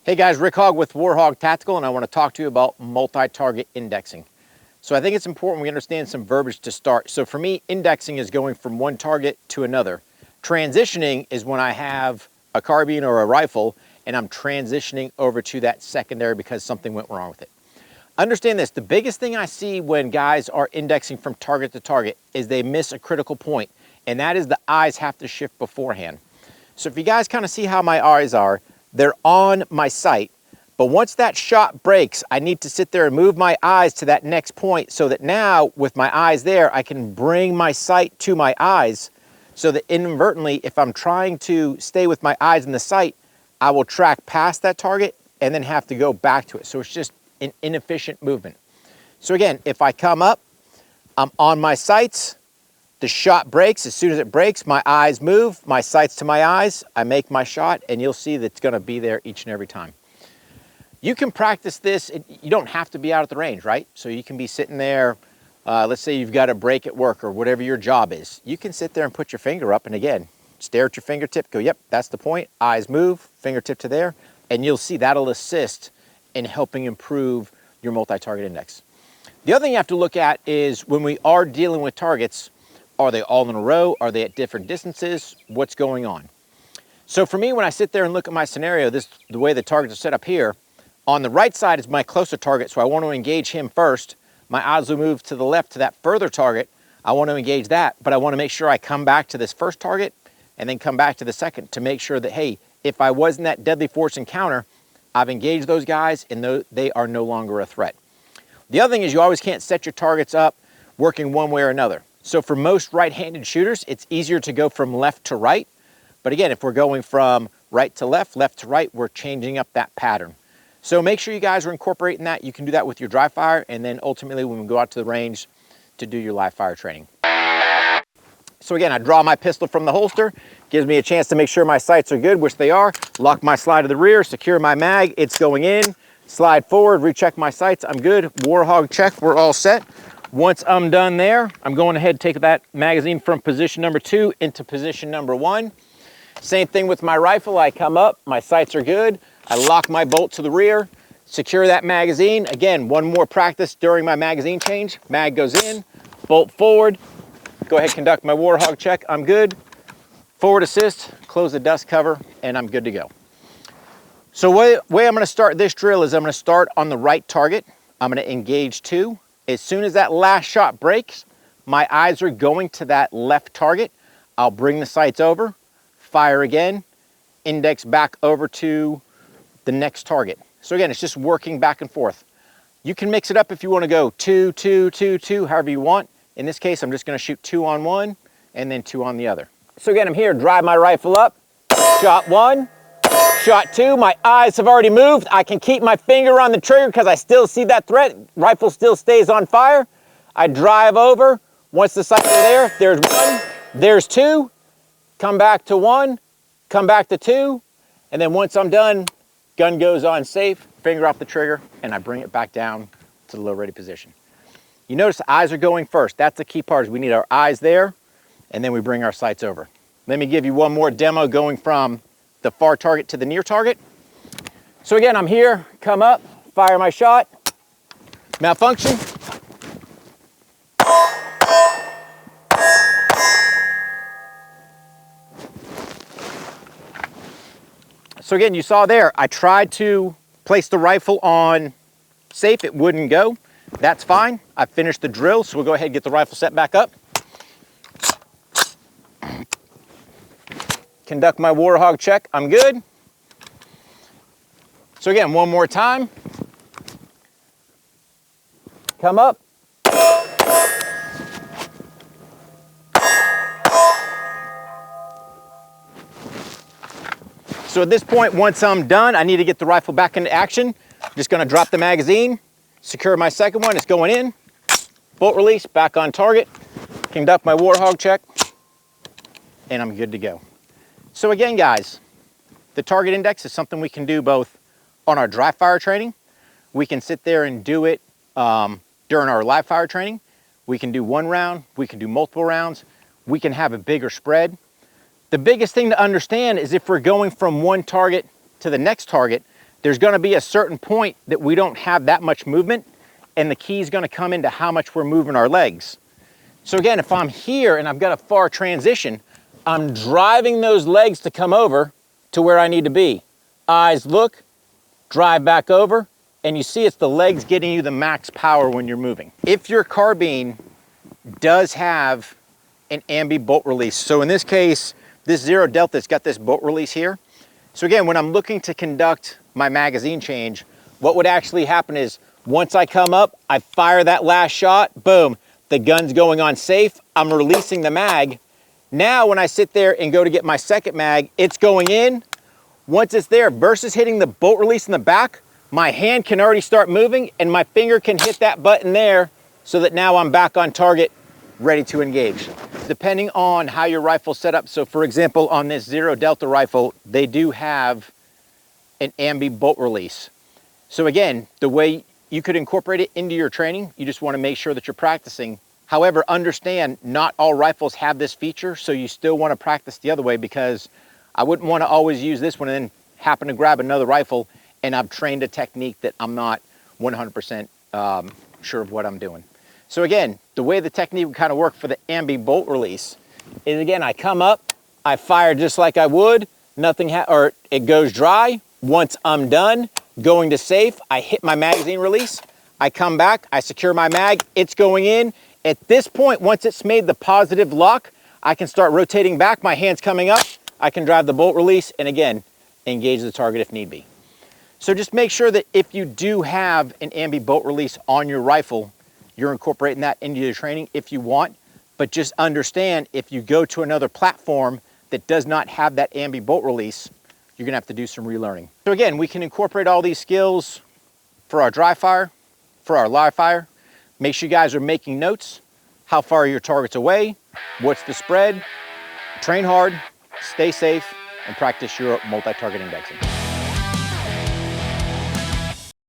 Hey guys, Rick Hogg with Warhog Tactical, and I want to talk to you about multi-target indexing. So I think it's important we understand some verbiage to start. So for me, indexing is going from one target to another. Transitioning is when I have a carbine or a rifle and I'm transitioning over to that secondary because something went wrong with it. Understand this, the biggest thing I see when guys are indexing from target to target is they miss a critical point, and that is the eyes have to shift beforehand. So if you guys kind of see how my eyes are, they're on my sight, but once that shot breaks, I need to sit there and move my eyes to that next point so that now with my eyes there, I can bring my sight to my eyes so that inadvertently, if I'm trying to stay with my eyes in the sight, I will track past that target and then have to go back to it. So it's just an inefficient movement. So again, if I come up, I'm on my sights, the shot breaks. As soon as it breaks, my eyes move, my sights to my eyes, I make my shot, and you'll see that it's gonna be there each and every time. You can practice this, you don't have to be out at the range, right? So you can be sitting there, let's say you've got a break at work or whatever your job is. You can sit there and put your finger up and again, stare at your fingertip, go, yep, that's the point, eyes move, fingertip to there, and you'll see that'll assist in helping improve your multi-target index. The other thing you have to look at is when we are dealing with targets, are they all in a row? Are they at different distances? What's going on? So for me, when I sit there and look at my scenario, the way the targets are set up here, on the right side is my closer target, so I want to engage him first. My eyes will move to the left to that further target. I want to engage that, but I want to make sure I come back to this first target and then come back to the second to make sure that, hey, if I was in that deadly force encounter, I've engaged those guys and they are no longer a threat. The other thing is you always can't set your targets up working one way or another. So for most right-handed shooters, it's easier to go from left to right. But again, if we're going from right to left to right, we're changing up that pattern. So make sure you guys are incorporating that. You can do that with your dry fire, and then ultimately when we go out to the range to do your live fire training. So again, I draw my pistol from the holster, gives me a chance to make sure my sights are good, which they are. Lock my slide to the rear, secure my mag, it's going in. Slide forward, recheck my sights, I'm good. Warhog check, we're all set. Once I'm done there, I'm going ahead and take that magazine from position number 2 into position number 1. Same thing with my rifle. I come up, my sights are good. I lock my bolt to the rear, secure that magazine. Again, one more practice during my magazine change. Mag goes in, bolt forward. Go ahead, conduct my Warhog check. I'm good. Forward assist, close the dust cover, and I'm good to go. So the way I'm gonna start this drill is I'm gonna start on the right target. I'm gonna engage 2. As soon as that last shot breaks, my eyes are going to that left target. I'll bring the sights over, fire again, index back over to the next target. So again, it's just working back and forth. You can mix it up if you want to go 2, 2, 2, 2, however you want. In this case, I'm just going to shoot 2 on one and then 2 on the other. So again, I'm here, drive my rifle up, shot 1, shot 2, my eyes have already moved. I can keep my finger on the trigger because I still see that threat. Rifle still stays on fire. I drive over. Once the sights are there, there's 1, there's 2, come back to 1, come back to 2, and then once I'm done, gun goes on safe, finger off the trigger, and I bring it back down to the low ready position. You notice the eyes are going first. That's the key part, is we need our eyes there, and then we bring our sights over. Let me give you one more demo going from the far target to the near target. So again, I'm here, come up, fire my shot, malfunction. So again, you saw there, I tried to place the rifle on safe, it wouldn't go. That's fine, I finished the drill, so we'll go ahead and get the rifle set back up. Conduct my Warhog check, I'm good. So again, one more time. Come up. So at this point, once I'm done, I need to get the rifle back into action. I'm just gonna drop the magazine, secure my second one, it's going in, bolt release, back on target, conduct my Warhog check, and I'm good to go. So again, guys, the target index is something we can do both on our dry fire training. We can sit there and do it during our live fire training. We can do 1 round, we can do multiple rounds, we can have a bigger spread. The biggest thing to understand is if we're going from one target to the next target, there's gonna be a certain point that we don't have that much movement, and the key is gonna come into how much we're moving our legs. So again, if I'm here and I've got a far transition, I'm driving those legs to come over to where I need to be. Eyes look, drive back over, and you see it's the legs getting you the max power when you're moving. If your carbine does have an ambi bolt release, so in this case, this Zero Delta's got this bolt release here. So again, when I'm looking to conduct my magazine change, what would actually happen is once I come up, I fire that last shot, boom, the gun's going on safe, I'm releasing the mag. Now when I sit there and go to get my second mag, it's going in. Once it's there, versus hitting the bolt release in the back, my hand can already start moving and my finger can hit that button there so that now I'm back on target, ready to engage. Depending on how your rifle's set up, so for example, on this Zero Delta rifle, they do have an ambi bolt release. So again, the way you could incorporate it into your training, you just wanna make sure that you're practicing. However, understand not all rifles have this feature, so you still wanna practice the other way, because I wouldn't wanna always use this one and then happen to grab another rifle and I've trained a technique that I'm not 100% sure of what I'm doing. So again, the way the technique would kind of work for the ambi bolt release is, again, I come up, I fire just like I would, or it goes dry. Once I'm done, going to safe, I hit my magazine release, I come back, I secure my mag, it's going in. At this point, once it's made the positive lock, I can start rotating back, my hand's coming up, I can drive the bolt release, and again, engage the target if need be. So just make sure that if you do have an ambi bolt release on your rifle, you're incorporating that into your training if you want, but just understand if you go to another platform that does not have that ambi bolt release, you're gonna have to do some relearning. So again, we can incorporate all these skills for our dry fire, for our live fire. Make sure you guys are making notes. How far are your targets away? What's the spread? Train hard, stay safe, and practice your multi-target indexing.